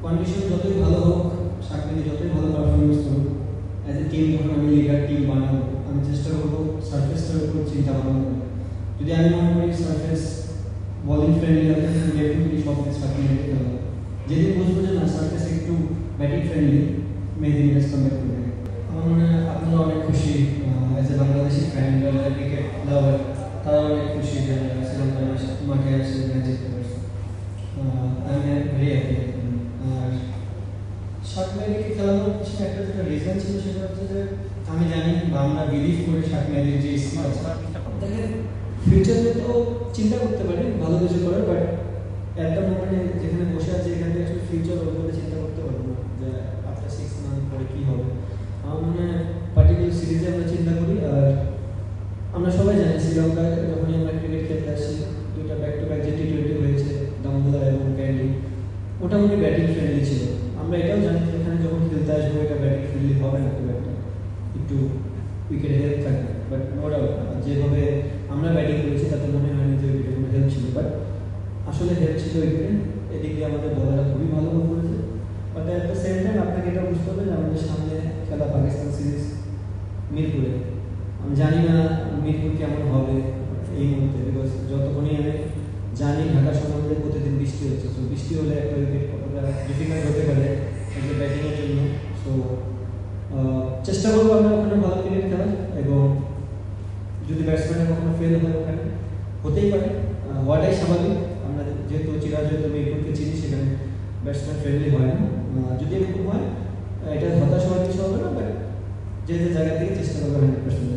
Condition যতই ভালো হোক, সাকমেদি যতই ভালো পারফরমেন্স করুক, অ্যাজ এ টিম যখন আমি লিডার টিম বানাবো, আমি চেষ্টা করবো সার্ফেসটার উপর চিন্তা ভাবনা করবো। যদি আমি মনে করি সার্ফেস বলিং ফ্রেন্ডলি হবে, ডেফিনেটলি সব ম্যাচ সাকমেদি খেলা। যেদিন বুঝবো যে না সার্ফেস একটু ব্যাটিং ফ্রেন্ডলি, মেহেদী মিরাজ কামব্যাক করবে। আমার মনে হয় আপনারা অনেক খুশি, অ্যাজ এ বাংলাদেশি ফ্যান যারা ক্রিকেট লাভার, তারা অনেক খুশি যে শ্রীলঙ্কার মাঠে এসে ম্যাচ জিততে পারছে। আমি ভেরি হ্যাপি। আর সাকমেদিকে খেলানোর পিছনে একটা যেটা রিজন ছিল সেটা হচ্ছে যে আমি জানি বা আমরা বিলিভ করে সাকমেদির যে স্কিল, দেখেন ফিউচারে তো চিন্তা করতে পারি ভালো কিছু করার, বাট একটা মোমেন্টে যেখানে বসে আছে এখান থেকে আসলে ফিউচার ওইভাবে চিন্তা করতে পারবো না যে আফটার 6 মান্থ পরে কী হবে। আমার মনে হয় পার্টিকুলার সিরিজে আমরা চিন্তা করি। আর আমরা সবাই জানি শ্রীলঙ্কায় যখনই আমরা ক্রিকেট খেলতে আসি, দুইটা ব্যাক টু ব্যাক যে টি-20 হয়েছে দামোদর এবং ক্যান্ডি, মোটামুটি ব্যাটিং ফ্রেন্ডলি ছিল। আমরা এটাও জানি এখানে যখন খেলতে আসবো এটা ব্যাটিং ফ্রেন্ডলি হবে না, খুব একটা একটু উইকেট হেল্প থাকবে, বাট নো ডাউট যেভাবে আমরা ব্যাটিং করেছি তাতে মনে হয়নি যে উইকেটে কোনো হেল্প ছিল, বাট আসলে হেল্প ছিল উইকেটে। এদিক দিয়ে আমাদের বলাররা খুবই ভালো বল করেছে, but at the same time আপনাকে এটা বুঝতে হবে যে আমাদের সামনে খেলা পাকিস্তান সিরিজ মিরপুরে। আমি জানি না মিরপুর কেমন হবে এই মুহূর্তে, বিকজ যতক্ষণই আমি জানি ঢাকা সম্বন্ধে প্রতিদিন বৃষ্টি হচ্ছে, সো বৃষ্টি হলে একটা উইকেট কতটা ডিফিকাল্ট হতে পারে একটা ব্যাটিংয়ের জন্য। সো চেষ্টা করবো আমরা ওখানে ভালো ক্রিকেট খেলার, এবং যদি ব্যাটসম্যানের কখনো ফেল হয় ওখানে হতেই পারে, হওয়াটাই স্বাভাবিক। আমরা যেহেতু চিরাচরিত মিরপুরকে চিনি, সেখানে ব্যাটসম্যান ফ্রেন্ডলি হয় না। যদি এরকম হয় এটা হতাশ হওয়ার কিছু হবে না, বাট যে জায়গা থেকে চেষ্টা করবো 100%